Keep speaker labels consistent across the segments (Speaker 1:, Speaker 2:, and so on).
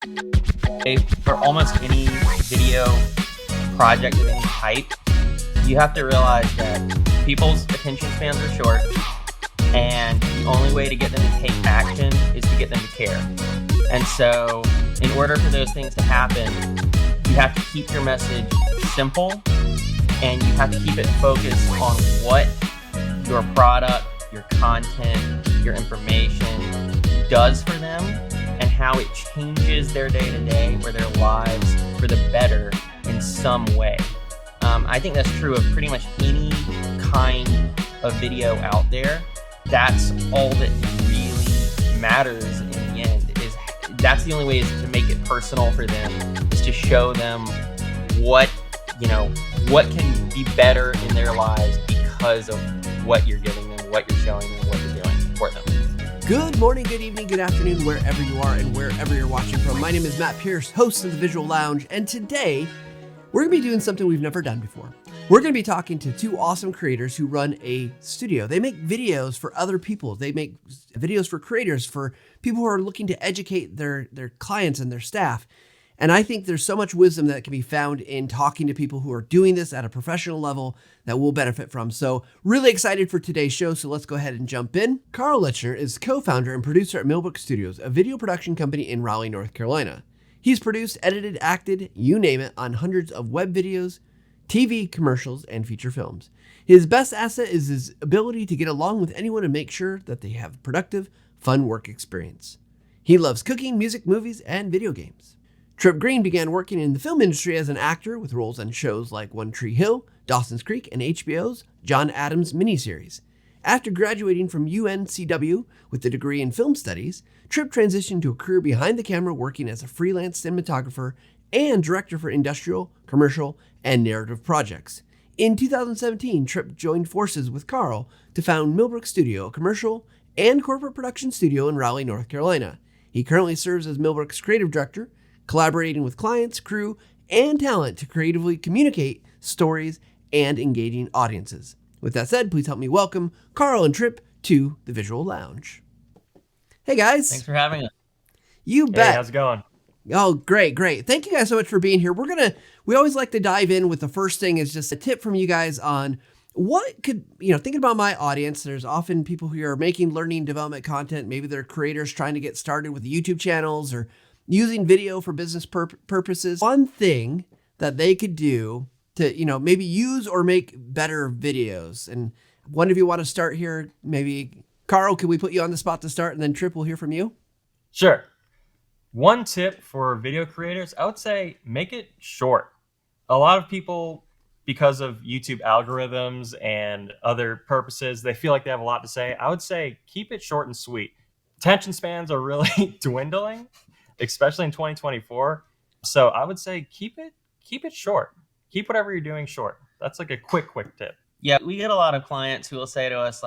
Speaker 1: For almost any video project of any type, you have to realize that people's attention spans are short, and the only way to get them to take action is to get them to care. And so in order for those things to happen, you have to keep your message simple, and you have to keep it focused on what your product, your content, your information does for them, and how it changes their day-to-day or their lives for the better in some way. I think that's true of pretty much any kind of video out there. That's all that really matters in the end. That's the only way is to make it personal for them, is to show them what can be better in their lives because of what you're giving them, what you're showing them, what you're doing for them.
Speaker 2: Good morning, good evening, good afternoon, wherever you are and wherever you're watching from. My name is Matt Pierce, host of the Visual Lounge, and today we're going to be doing something we've never done before. We're going to be talking to two awesome creators who run a studio. They make videos for other people. They make videos for creators, for people who are looking to educate their clients and their staff. And I think there's so much wisdom that can be found in talking to people who are doing this at a professional level that we'll benefit from. So really excited for today's show. So let's go ahead and jump in. Carl Lechner is co-founder and producer at Millbrook Studios, a video production company in Raleigh, North Carolina. He's produced, edited, acted, you name it, on hundreds of web videos, TV commercials, and feature films. His best asset is his ability to get along with anyone and make sure that they have a productive, fun work experience. He loves cooking, music, movies, and video games. Tripp Green began working in the film industry as an actor with roles on shows like One Tree Hill, Dawson's Creek, and HBO's John Adams miniseries. After graduating from UNCW with a degree in film studies, Tripp transitioned to a career behind the camera working as a freelance cinematographer and director for industrial, commercial, and narrative projects. In 2017, Tripp joined forces with Carl to found Millbrook Studio, a commercial and corporate production studio in Raleigh, North Carolina. He currently serves as Millbrook's creative director, collaborating with clients, crew, and talent to creatively communicate stories and engaging audiences. With that said, please help me welcome Carl and Tripp to the Visual Lounge. Hey guys.
Speaker 1: Thanks for having us.
Speaker 2: You bet.
Speaker 3: Hey, how's it going?
Speaker 2: Oh, great. Thank you guys so much for being here. We always like to dive in with the first thing is just a tip from you guys on what could, thinking about my audience, there's often people who are making learning development content. Maybe they're creators trying to get started with YouTube channels or using video for business purposes. One thing that they could do to, maybe use or make better videos. And one of you want to start here? Maybe Carl, can we put you on the spot to start, and then Tripp, we'll hear from you?
Speaker 3: Sure. One tip for video creators, I would say make it short. A lot of people, because of YouTube algorithms and other purposes, they feel like they have a lot to say. I would say keep it short and sweet. Attention spans are really dwindling, especially in 2024. So I would say keep it short. Keep whatever you're doing short. That's like a quick tip.
Speaker 1: Yeah, we get a lot of clients who will say to us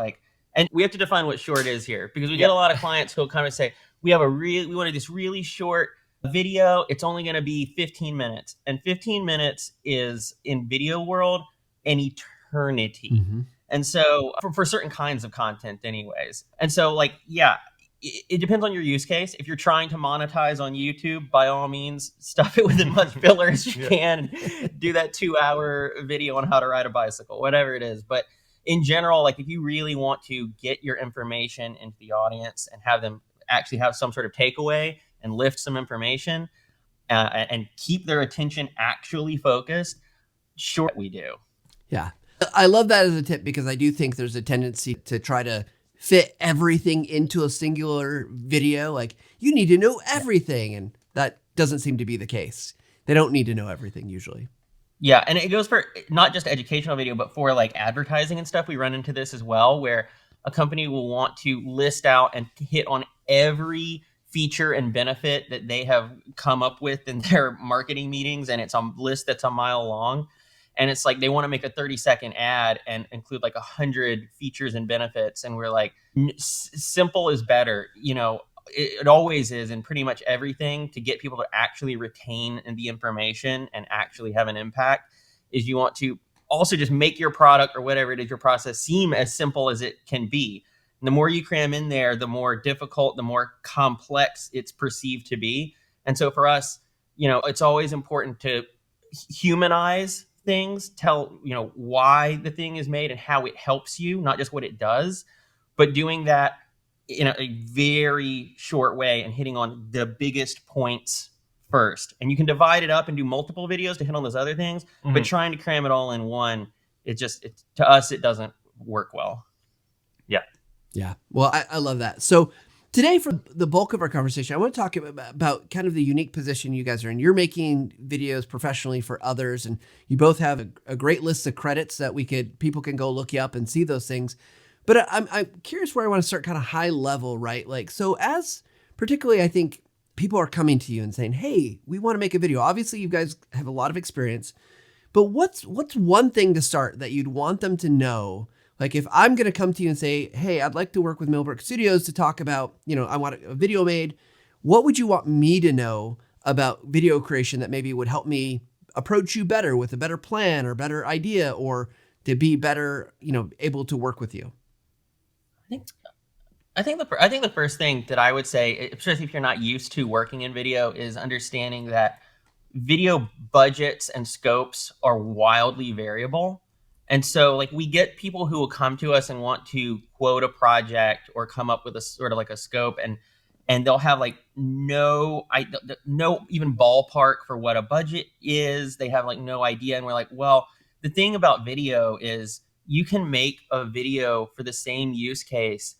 Speaker 1: and we have to define what short is here, because we get a lot of clients who will kind of say, we wanted this really short video. It's only going to be 15 minutes. And 15 minutes is, in video world, an eternity. Mm-hmm. And so for certain kinds of content anyways. And so it depends on your use case. If you're trying to monetize on YouTube, by all means, stuff it with as much filler as you can. Do that 2-hour video on how to ride a bicycle, whatever it is. But in general, if you really want to get your information into the audience and have them actually have some sort of takeaway and lift some information and keep their attention actually focused, sure we do.
Speaker 2: Yeah. I love that as a tip, because I do think there's a tendency to try to fit everything into a singular video. You need to know everything. And that doesn't seem to be the case. They don't need to know everything usually.
Speaker 1: Yeah. And it goes for not just educational video, but for advertising and stuff. We run into this as well, where a company will want to list out and hit on every feature and benefit that they have come up with in their marketing meetings. And it's a list that's a mile long. And it's they want to make a 30-second ad and include 100 features and benefits. And we're simple is better. It always is in pretty much everything. To get people to actually retain the information and actually have an impact, is you want to also just make your product or whatever it is, your process, seem as simple as it can be. And the more you cram in there, the more difficult, the more complex it's perceived to be. And so for us, it's always important to humanize things, tell, why the thing is made and how it helps you, not just what it does, but doing that in a very short way and hitting on the biggest points first. And you can divide it up and do multiple videos to hit on those other things, but trying to cram it all in one, to us, it doesn't work well.
Speaker 2: Yeah. Well, I love that. So today, for the bulk of our conversation, I want to talk about kind of the unique position you guys are in. You're making videos professionally for others, and you both have a great list of credits that people can go look you up and see those things. But I'm curious where I want to start, kind of high level, right? Like, so as particularly, I think people are coming to you and saying, hey, we want to make a video. Obviously, you guys have a lot of experience, but what's one thing to start that you'd want them to know? Like, if I'm going to come to you and say, hey, I'd like to work with Millbrook Studios to talk about, I want a video made, what would you want me to know about video creation that maybe would help me approach you better with a better plan or better idea, or to be better, able to work with you?
Speaker 1: I think the first thing that I would say, especially if you're not used to working in video, is understanding that video budgets and scopes are wildly variable. And so, like, we get people who will come to us and want to quote a project or come up with a sort of like a scope, and they'll have like no even ballpark for what a budget is. They have like no idea, and we're like, well, the thing about video is you can make a video for the same use case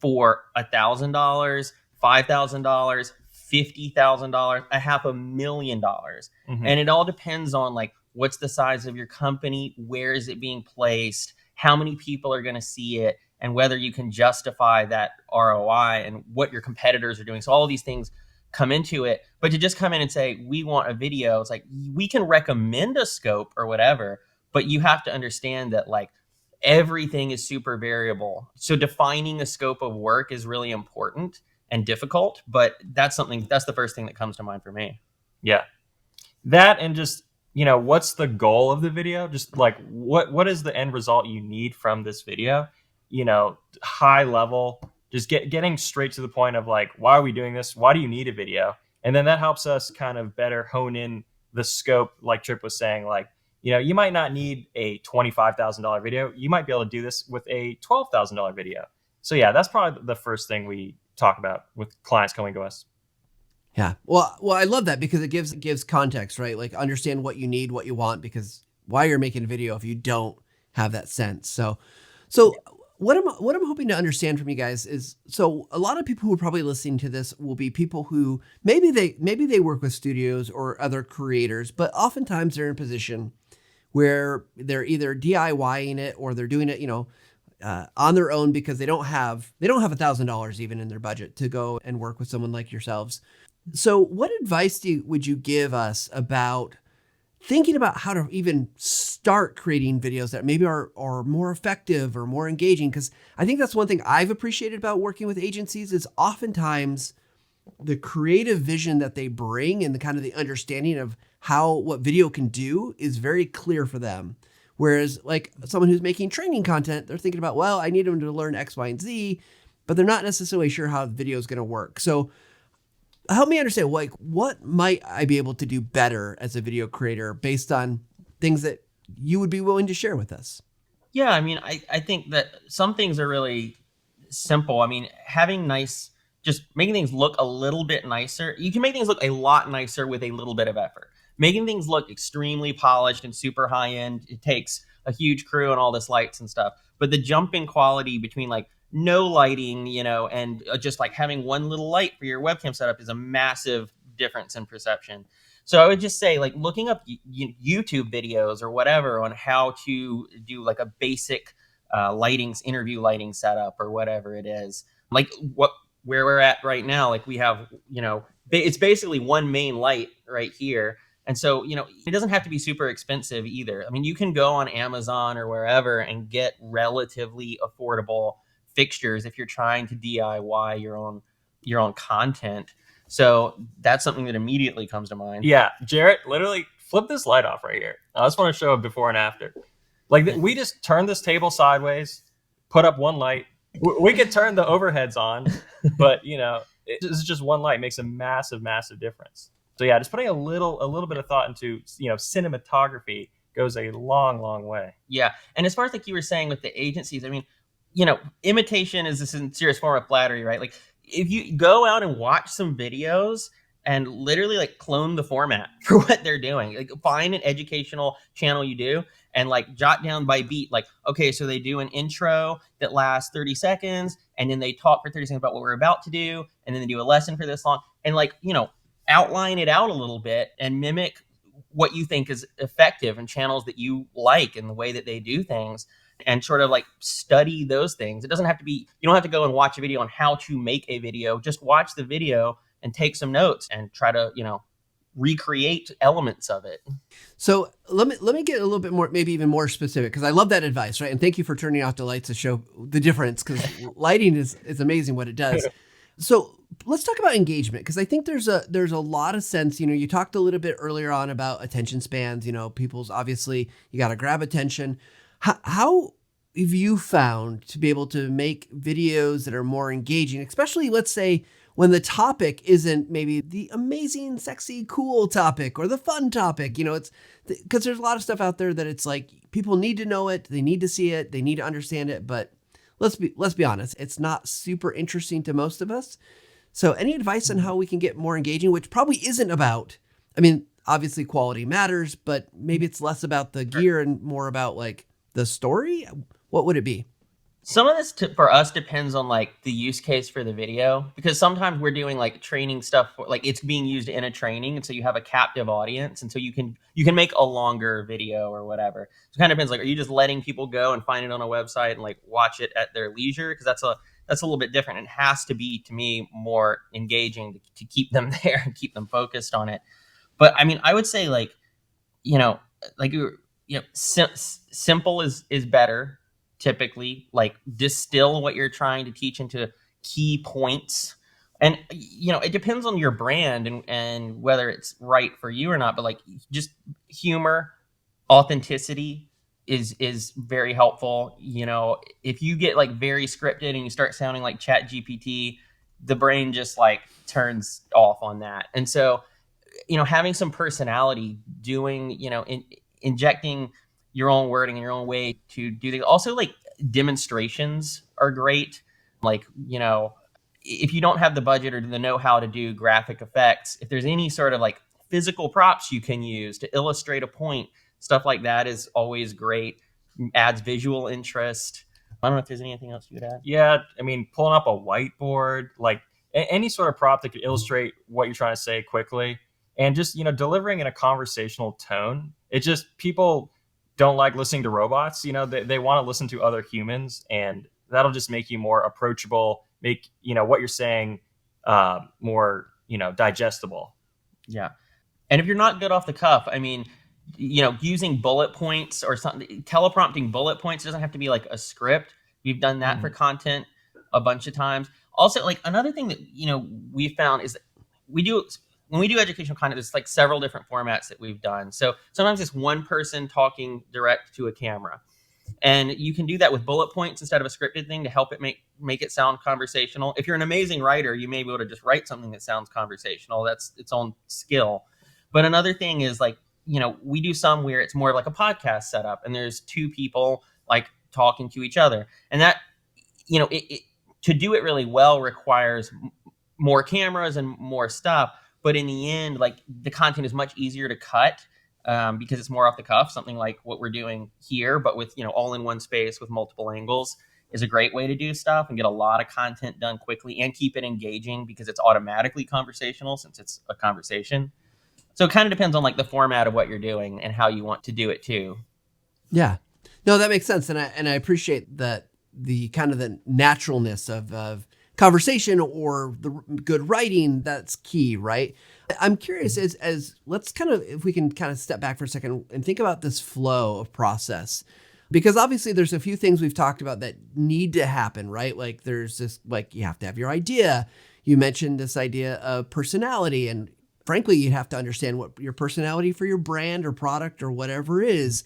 Speaker 1: for $1,000, $5,000, $50,000, $500,000, and it all depends on like, what's the size of your company? Where is it being placed? How many people are going to see it? And whether you can justify that ROI and what your competitors are doing. So all of these things come into it. But to just come in and say, we want a video, it's like, we can recommend a scope or whatever, but you have to understand that like everything is super variable. So defining a scope of work is really important and difficult, but that's the first thing that comes to mind for me.
Speaker 3: Yeah. That, and just, what's the goal of the video? Just like, what is the end result you need from this video? High level, just getting straight to the point of like, why are we doing this? Why do you need a video? And then that helps us kind of better hone in the scope. Like Tripp was saying, like, you might not need a $25,000 video. You might be able to do this with a $12,000 video. So yeah, that's probably the first thing we talk about with clients coming to us.
Speaker 2: Yeah. Well, I love that because it gives context, right? Like, understand what you need, what you want, because why you're making a video if you don't have that sense. So what I'm hoping to understand from you guys is, so a lot of people who are probably listening to this will be people who maybe they work with studios or other creators, but oftentimes they're in a position where they're either DIYing it or they're doing it, on their own because they don't have $1,000 even in their budget to go and work with someone like yourselves. So what advice would you give us about thinking about how to even start creating videos that maybe are more effective or more engaging? Because I think that's one thing I've appreciated about working with agencies is oftentimes the creative vision that they bring and the kind of the understanding of what video can do is very clear for them. Whereas like someone who's making training content, they're thinking about, well, I need them to learn X, Y, and Z, but they're not necessarily sure how the video is going to work. So help me understand, like, what might I be able to do better as a video creator based on things that you would be willing to share with us?
Speaker 1: Yeah, I mean, I think that some things are really simple. I mean, just making things look a little bit nicer. You can make things look a lot nicer with a little bit of effort. Making things look extremely polished and super high end, it takes a huge crew and all this lights and stuff. But the jump in quality between like no lighting, and just like having one little light for your webcam setup is a massive difference in perception. So I would just say, like, looking up YouTube videos or whatever on how to do like a basic interview lighting setup or whatever it is. Like where we're at right now, like we have, it's basically one main light right here. And so, it doesn't have to be super expensive either. I mean, you can go on Amazon or wherever and get relatively affordable fixtures if you're trying to DIY your own content. So that's something that immediately comes to mind.
Speaker 3: Yeah, Jarrett, literally flip this light off right here. I just want to show a before and after. Like, we just turn this table sideways, put up one light. We could turn the overheads on, but This is just one light makes a massive, massive difference. So yeah, just putting a little bit of thought into, cinematography goes a long, long way.
Speaker 1: Yeah. And as far as like you were saying with the agencies, I mean, imitation is a sincerest form of flattery, right? Like if you go out and watch some videos and literally like clone the format for what they're doing, like find an educational channel you do and like jot down by beat, like, okay, so they do an intro that lasts 30 seconds and then they talk for 30 seconds about what we're about to do. And then they do a lesson for this long and like, outline it out a little bit and mimic what you think is effective and channels that you like and the way that they do things and sort of like study those things. It doesn't have to be, you don't have to go and watch a video on how to make a video. Just watch the video and take some notes and try to, recreate elements of it.
Speaker 2: So let me get a little bit more, maybe even more specific, because I love that advice, right? And thank you for turning off the lights to show the difference, because lighting is amazing what it does. So let's talk about engagement, because I think there's a lot of sense. You talked a little bit earlier on about attention spans. People's obviously you got to grab attention. How have you found to be able to make videos that are more engaging, especially let's say when the topic isn't maybe the amazing, sexy, cool topic or the fun topic? It's because there's a lot of stuff out there that it's like people need to know it, they need to see it, they need to understand it, but let's be honest, it's not super interesting to most of us. So any advice on how we can get more engaging, which probably isn't about, I mean, obviously quality matters, but maybe it's less about the gear and more about like the story? What would it be?
Speaker 1: Some of this for us depends on like the use case for the video, because sometimes we're doing like training stuff for, like it's being used in a training. And so you have a captive audience. And so you can make a longer video or whatever. So it kind of depends, like, are you just letting people go and find it on a website and like watch it at their leisure? Because that's a little bit different. It has to be, to me, more engaging to keep them there and keep them focused on it. But I mean, I would say like, simple is better. Typically, like distill what you're trying to teach into key points. And, it depends on your brand and whether it's right for you or not. But like just humor, authenticity is very helpful. If you get like very scripted and you start sounding like Chat GPT, the brain just like turns off on that. And so, having some personality, doing, injecting your own wording and your own way to do things. Also, like demonstrations are great. Like, if you don't have the budget or the know-how to do graphic effects, if there's any sort of like physical props you can use to illustrate a point, stuff like that is always great. Adds visual interest. I don't know if there's anything else you would add.
Speaker 3: Yeah, I mean, pulling up a whiteboard, like any sort of prop that could illustrate what you're trying to say quickly, and just, delivering in a conversational tone. It just, people don't like listening to robots. They want to listen to other humans, and that'll just make you more approachable, make, what you're saying more, digestible.
Speaker 1: Yeah. And if you're not good off the cuff, I mean, using bullet points or something, teleprompting bullet points doesn't have to be like a script. We've done that for content a bunch of times. Also, like another thing that, we found is that when we do educational content, there's like several different formats that we've done. So sometimes it's one person talking direct to a camera. And you can do that with bullet points instead of a scripted thing to help it make it sound conversational. If you're an amazing writer, you may be able to just write something that sounds conversational. That's its own skill. But another thing is like, we do some where it's more like a podcast setup and there's two people like talking to each other. And that, to do it really well requires more cameras and more stuff. But in the end, like the content is much easier to cut because it's more off the cuff. Something like what we're doing here, but with, all in one space with multiple angles is a great way to do stuff and get a lot of content done quickly and keep it engaging because it's automatically conversational since it's a conversation. So it kind of depends on like the format of what you're doing and how you want to do it too.
Speaker 2: Yeah, no, that makes sense. And I appreciate that the kind of the naturalness of conversation or the good writing, that's key, right? I'm curious as let's kind of, if we can kind of step back for a second and think about this flow of process, because obviously there's a few things we've talked about that need to happen, right? Like there's this, like you have to have your idea. You mentioned this idea of personality, and frankly, you have to understand what your personality for your brand or product or whatever is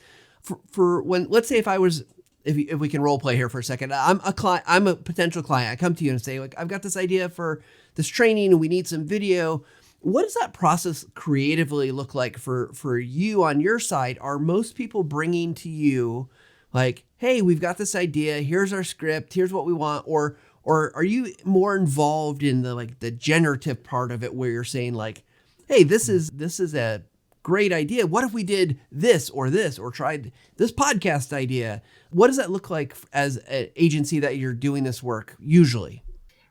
Speaker 2: for when, let's say if we can role play here for a second, I'm a client, I'm a potential client. I come to you and say, like, I've got this idea for this training and we need some video. What does that process creatively look like for you on your side? Are most people bringing to you like, hey, we've got this idea, here's our script, here's what we want, or are you more involved in the generative part of it where you're saying like, hey, this is a great idea. What if we did this or tried this podcast idea? What does that look like as an agency that you're doing this work usually?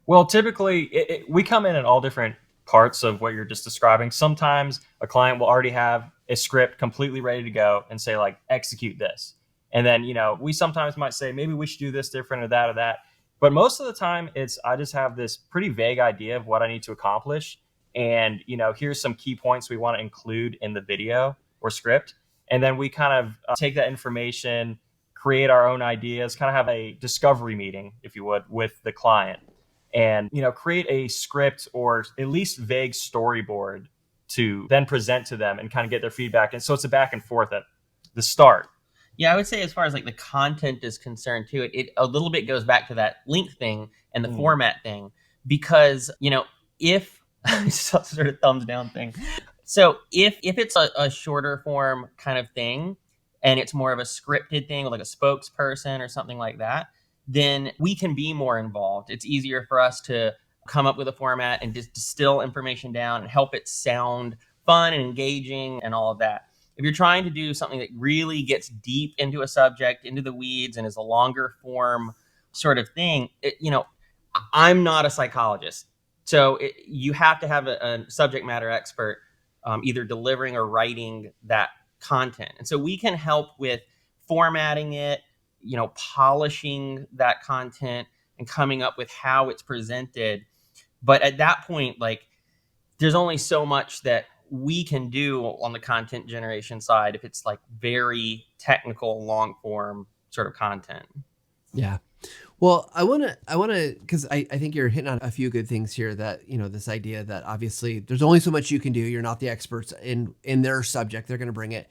Speaker 3: Well, typically we come in at all different parts of what you're just describing. Sometimes a client will already have a script completely ready to go and say like, execute this. And then, we sometimes might say, maybe we should do this different or that or that. But most of the time I just have this pretty vague idea of what I need to accomplish. And, here's some key points we want to include in the video or script. And then we kind of take that information, create our own ideas, kind of have a discovery meeting, if you would, with the client. And, create a script or at least vague storyboard to then present to them and kind of get their feedback. And so it's a back and forth at the start.
Speaker 1: Yeah, I would say as far as like the content is concerned too, it a little bit goes back to that link thing and the format thing, because, if sort of thumbs down thing. So if it's a shorter form kind of thing and it's more of a scripted thing, like a spokesperson or something like that, then we can be more involved. It's easier for us to come up with a format and just distill information down and help it sound fun and engaging and all of that. If you're trying to do something that really gets deep into a subject, into the weeds, and is a longer form sort of thing, I'm not a psychologist. So you have to have a subject matter expert either delivering or writing that content. And so we can help with formatting it, polishing that content and coming up with how it's presented. But at that point, like, there's only so much that we can do on the content generation side if it's like very technical, long form sort of content.
Speaker 2: Yeah. Well, I want to, because I think you're hitting on a few good things here that, this idea that obviously there's only so much you can do. You're not the experts in their subject. They're going to bring it.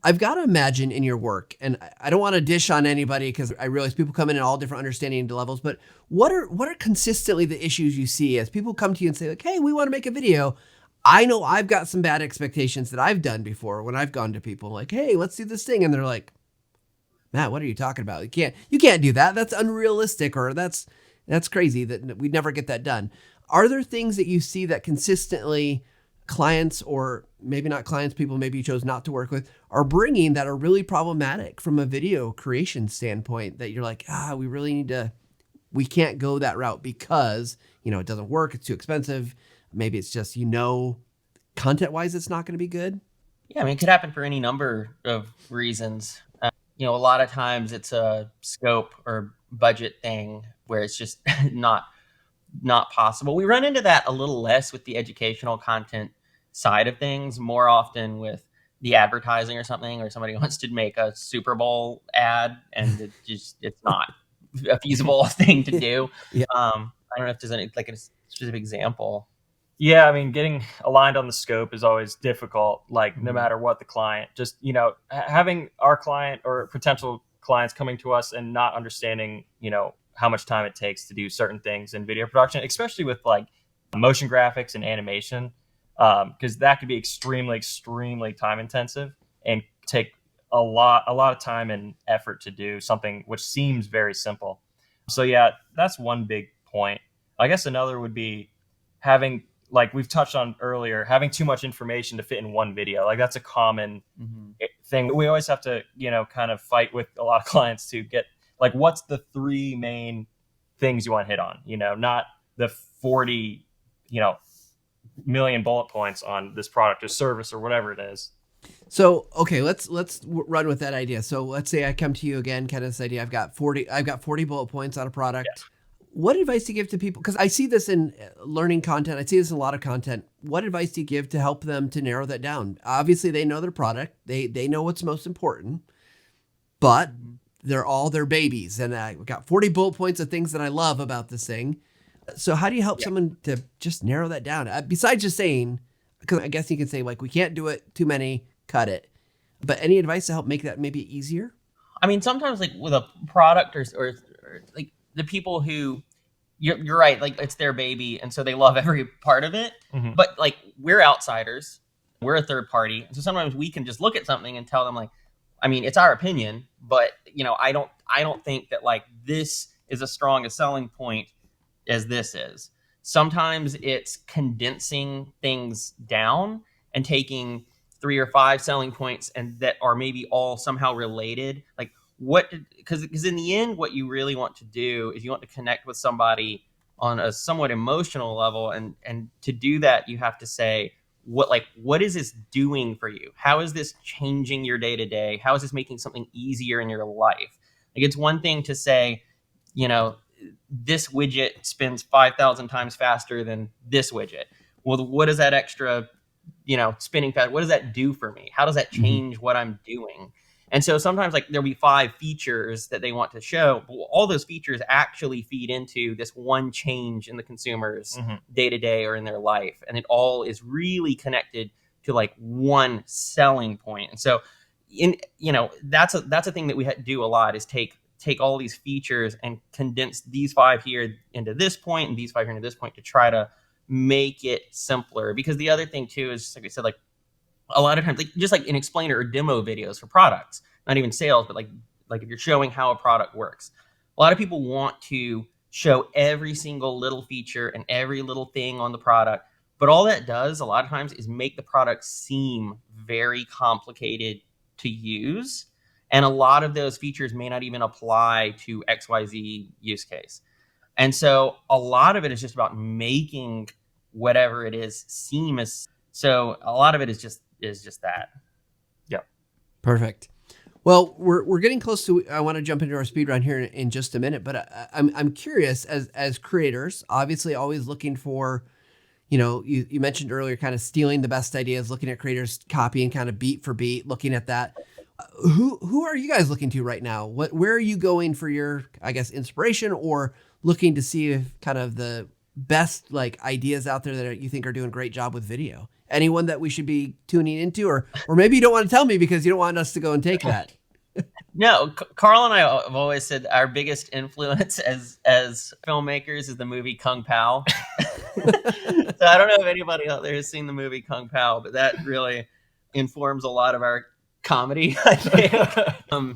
Speaker 2: I've got to imagine in your work, and I don't want to dish on anybody because I realize people come in at all different understanding levels, but what are consistently the issues you see as people come to you and say like, hey, we want to make a video. I know I've got some bad expectations that I've done before when I've gone to people like, hey, let's do this thing. And they're like, Matt, what are you talking about? You can't do that. That's unrealistic, or that's crazy that we'd never get that done. Are there things that you see that consistently clients, or maybe not clients, people maybe you chose not to work with, are bringing that are really problematic from a video creation standpoint that you're like, we can't go that route because, it doesn't work. It's too expensive. Maybe it's just, content wise, it's not going to be good.
Speaker 1: Yeah. I mean, it could happen for any number of reasons. A lot of times it's a scope or budget thing where it's just not possible. We run into that a little less with the educational content side of things, more often with the advertising or something, or somebody wants to make a Super Bowl ad and it's not a feasible thing to do.
Speaker 2: Yeah.
Speaker 1: I don't know if there's any like a specific example.
Speaker 3: Yeah, I mean, getting aligned on the scope is always difficult, like no matter what the client, just, having our client or potential clients coming to us and not understanding, how much time it takes to do certain things in video production, especially with like motion graphics and animation, because that could be extremely, extremely time intensive and take a lot of time and effort to do something which seems very simple. So yeah, that's one big point. I guess another would be having, like we've touched on earlier, having too much information to fit in one video. Like that's a common thing. We always have to, kind of fight with a lot of clients to get like, what's the 3 main things you want to hit on, not the 40, million bullet points on this product or service or whatever it is.
Speaker 2: So, okay, let's run with that idea. So let's say I come to you again, kind of this idea. I've got 40 bullet points on a product. Yeah. What advice do you give to people? Because I see this in learning content. I see this in a lot of content. What advice do you give to help them to narrow that down? Obviously, they know their product. They know what's most important, but they're all their babies. And I've got 40 bullet points of things that I love about this thing. So how do you help someone to just narrow that down? Besides just saying, because I guess you can say, like, we can't do it, too many, cut it. But any advice to help make that maybe easier?
Speaker 1: I mean, sometimes like with a product or like the people who, you're right. Like, it's their baby, and so they love every part of it.
Speaker 3: Mhm.
Speaker 1: But like, we're outsiders, we're a third party, so sometimes we can just look at something and tell them like, I mean, it's our opinion, but I don't think that like this is as strong a selling point as this is. Sometimes it's condensing things down and taking 3 or 5 selling points and that are maybe all somehow related. Like, because in the end, what you really want to do is you want to connect with somebody on a somewhat emotional level, and to do that, you have to say, what is this doing for you? How is this changing your day to day? How is this making something easier in your life? Like, it's one thing to say, this widget spins 5,000 times faster than this widget. Well, what does that extra, spinning fast, what does that do for me? How does that change what I'm doing? And so sometimes like there'll be 5 features that they want to show, but all those features actually feed into this one change in the consumer's day to day or in their life. And it all is really connected to like one selling point. And so that's a thing that we do a lot, is take all these features and condense these 5 here into this point and these 5 here into this point to try to make it simpler. Because the other thing too is, like I said, like a lot of times, like just like in explainer or demo videos for products, not even sales, but like if you're showing how a product works, a lot of people want to show every single little feature and every little thing on the product. But all that does a lot of times is make the product seem very complicated to use. And a lot of those features may not even apply to XYZ use case. And so a lot of it is just about making whatever it is seem as. So a lot of it is just that.
Speaker 3: Yeah.
Speaker 2: Perfect. Well, we're getting close to. I want to jump into our speed run here in just a minute, but I'm curious as creators, obviously always looking for, you mentioned earlier, kind of stealing the best ideas, looking at creators, copying kind of beat for beat, looking at that. Who are you guys looking to right now? Where are you going for your, I guess, inspiration, or looking to see if kind of the best like ideas out there that you think are doing a great job with video? Anyone that we should be tuning into, or maybe you don't want to tell me because you don't want us to go and take that.
Speaker 1: No, Carl and I have always said our biggest influence as filmmakers is the movie Kung Pao. So I don't know if anybody out there has seen the movie Kung Pao, but that really informs a lot of our comedy, I think.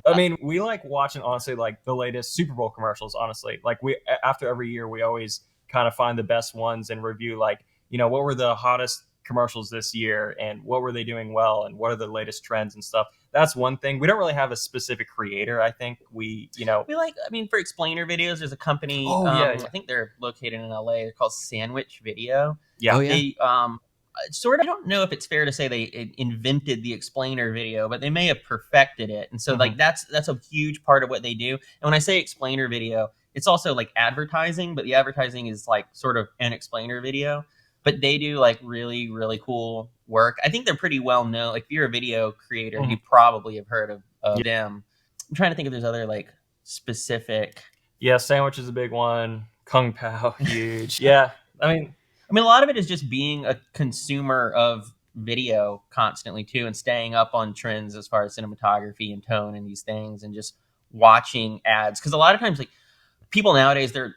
Speaker 3: I mean, we like watching, honestly, like the latest Super Bowl commercials, honestly. Like, after every year, we always kind of find the best ones and review, like, what were the hottest commercials this year and what were they doing well and what are the latest trends and stuff. That's one thing. We don't really have a specific creator. I think we for explainer videos, there's a company, I think they're located in LA. They're called Sandwich Video.
Speaker 2: Yeah.
Speaker 1: They I don't know if it's fair to say they invented the explainer video, but they may have perfected it. And so like that's a huge part of what they do. And when I say explainer video, it's also like advertising, but the advertising is like sort of an explainer video. But they do like really, really cool work. I think they're pretty well known. Like, if you're a video creator, you probably have heard of them. I'm trying to think if there's other like specific.
Speaker 3: Yeah, Sandwich is a big one. Kung Pao, huge. Yeah, I mean,
Speaker 1: a lot of it is just being a consumer of video constantly too, and staying up on trends as far as cinematography and tone and these things, and just watching ads. Because a lot of times, like, people nowadays, they're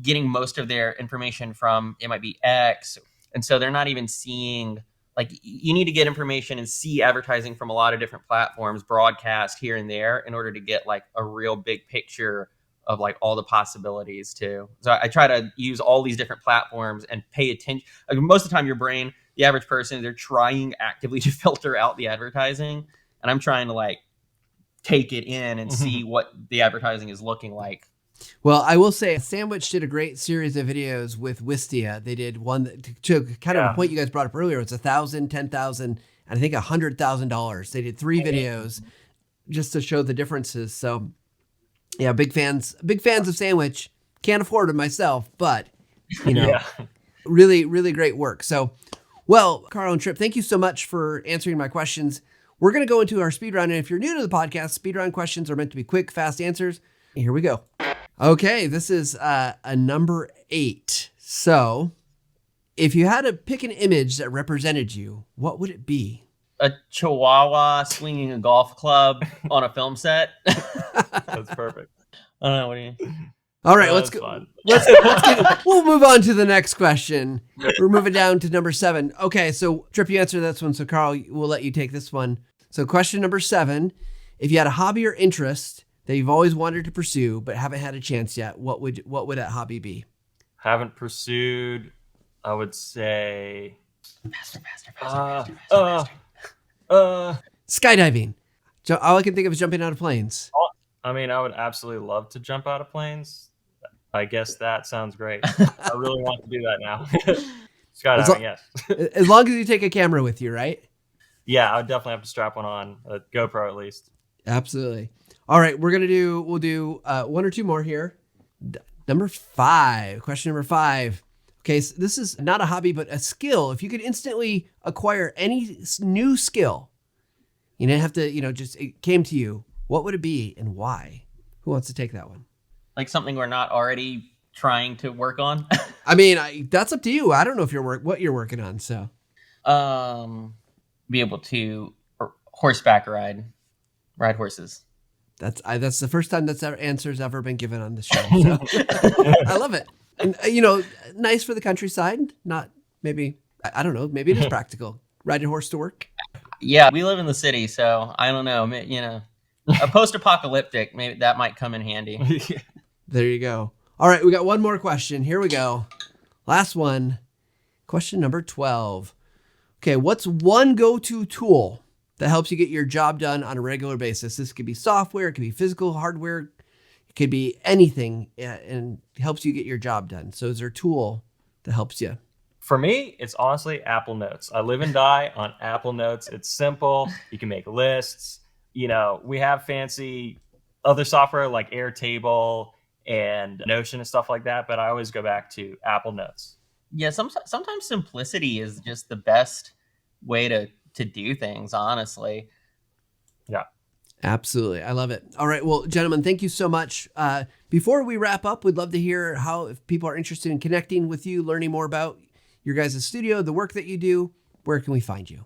Speaker 1: getting most of their information from, it might be X, and so they're not even seeing, like, you need to get information and see advertising from a lot of different platforms, broadcast here and there, in order to get like a real big picture of like all the possibilities too. So I try to use all these different platforms and pay attention. Like, most of the time, your brain, the average person, they're trying actively to filter out the advertising, and I'm trying to like take it in and see what the advertising is looking like.
Speaker 2: Well, I will say Sandwich did a great series of videos with Wistia. They did one that, to kind of a point you guys brought up earlier. It's $1,000, $10,000, and I think $100,000. They did 3 videos just to show the differences. So yeah, big fans of Sandwich. Can't afford it myself, but really, really great work. So, well, Carl and Tripp, thank you so much for answering my questions. We're going to go into our speed run. And if you're new to the podcast, speed run questions are meant to be quick, fast answers. Here we go. Okay, this is a number 8. So, if you had to pick an image that represented you, what would it be?
Speaker 1: A chihuahua swinging a golf club on a film set.
Speaker 3: That's perfect.
Speaker 1: I don't know. What do you?
Speaker 2: All right,
Speaker 3: That
Speaker 2: let's
Speaker 3: was
Speaker 2: go.
Speaker 3: fun.
Speaker 2: We'll move on to the next question. We're moving down to number 7. Okay, so Tripp, you answer this one. So Carl, we'll let you take this one. So question number 7, if you had a hobby or interest that you've always wanted to pursue but haven't had a chance yet, what would that hobby be?
Speaker 3: Haven't pursued, I would say...
Speaker 1: Faster.
Speaker 2: Skydiving. All I can think of is jumping out of planes.
Speaker 3: I mean, I would absolutely love to jump out of planes. I guess that sounds great. I really want to do that now. Skydiving, yes.
Speaker 2: As long as you take a camera with you, right?
Speaker 3: Yeah, I would definitely have to strap one on, a GoPro at least.
Speaker 2: Absolutely. All right, we'll do one or two more here. Number 5, question number 5. Okay, so this is not a hobby, but a skill. If you could instantly acquire any new skill, you didn't have to, just it came to you, what would it be and why? Who wants to take that one?
Speaker 1: Like something we're not already trying to work on.
Speaker 2: I mean, that's up to you. I don't know if what you're working on. So,
Speaker 1: be able to horseback ride horses.
Speaker 2: That's the first time answer's ever been given on the show. So. I love it. And, nice for the countryside. Not maybe, I don't know, maybe it is practical. Ride a horse to work.
Speaker 1: Yeah, we live in the city, so I don't know. A post-apocalyptic, maybe that might come in handy.
Speaker 2: There you go. All right, we got one more question. Here we go. Last one. Question number 12. Okay, what's one go-to tool that helps you get your job done on a regular basis? This could be software, it could be physical hardware, it could be anything, and helps you get your job done. So is there a tool that helps you?
Speaker 3: For me, it's honestly Apple Notes. I live and die on Apple Notes. It's simple. You can make lists. We have fancy other software like Airtable and Notion and stuff like that, but I always go back to Apple Notes.
Speaker 1: Yeah, sometimes simplicity is just the best way to do things, honestly.
Speaker 3: Yeah.
Speaker 2: Absolutely. I love it. All right. Well, gentlemen, thank you so much. Before we wrap up, we'd love to hear if people are interested in connecting with you, learning more about your guys' studio, the work that you do. Where can we find you?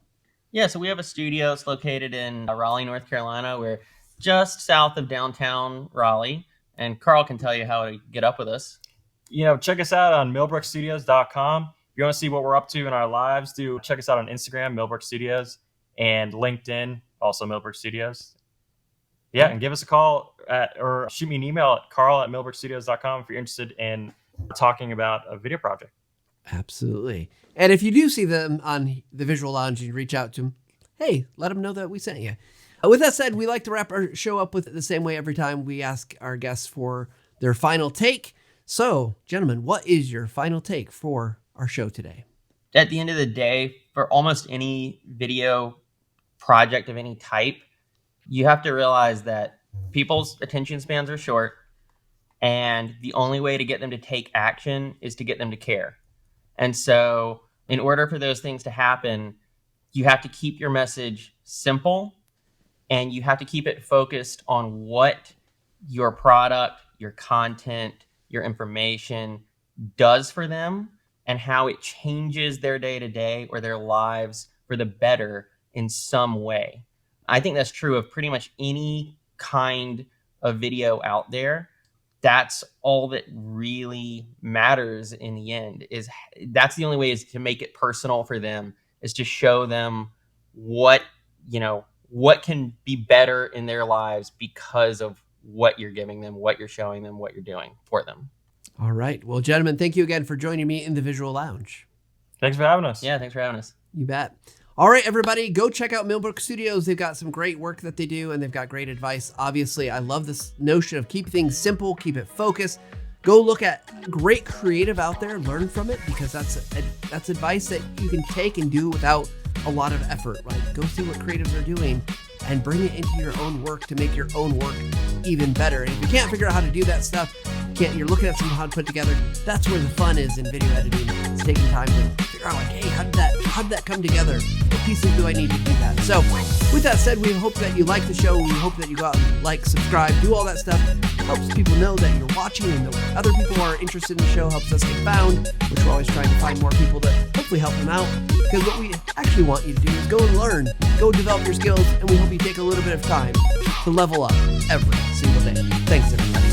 Speaker 1: Yeah, so we have a studio. It's located in Raleigh, North Carolina. We're just south of downtown Raleigh. And Carl can tell you how to get up with us.
Speaker 3: Check us out on millbrookstudios.com. If you want to see what we're up to in our lives, check us out on Instagram, Millbrook Studios, and LinkedIn, also Millbrook Studios. Yeah, and give us a call or shoot me an email at carl@millbrookstudios.com if you're interested in talking about a video project.
Speaker 2: Absolutely. And if you do see them on the Visual Lounge and you reach out to them, hey, let them know that we sent you. With that said, we like to wrap our show up with it the same way every time. We ask our guests for their final take. So, gentlemen, what is your final take for our show today?
Speaker 1: At the end of the day, for almost any video project of any type, you have to realize that people's attention spans are short, and the only way to get them to take action is to get them to care. And so in order for those things to happen, you have to keep your message simple, and you have to keep it focused on what your product, your content, your information does for them and how it changes their day-to-day or their lives for the better in some way. I think that's true of pretty much any kind of video out there. That's all that really matters in the end. That's the only way is to make it personal for them, is to show them what can be better in their lives because of what you're giving them, what you're showing them, what you're doing for them.
Speaker 2: All right. Well, gentlemen, thank you again for joining me in the Visual Lounge.
Speaker 3: Thanks for having us.
Speaker 1: Yeah, thanks for having us.
Speaker 2: You bet. All right, everybody, go check out Millbrook Studios. They've got some great work that they do, and they've got great advice. Obviously, I love this notion of keep things simple, keep it focused. Go look at great creative out there, learn from it, because that's advice that you can take and do without a lot of effort. Right? Go see what creatives are doing and bring it into your own work to make your own work even better. And if you can't figure out how to do that stuff, you're looking at something how to put together, that's where the fun is in video editing. It's taking time to figure out, like, hey, how did that come together? What pieces do I need to do that? So with that said, we hope that you like the show. We hope that you go out and like, subscribe, do all that stuff. It helps people know that you're watching and that other people are interested in the show, helps us get found, which we're always trying to find more people to hopefully help them out. Because what we actually want you to do is go and learn, go develop your skills, and we hope you take a little bit of time to level up every single day. Thanks, everybody.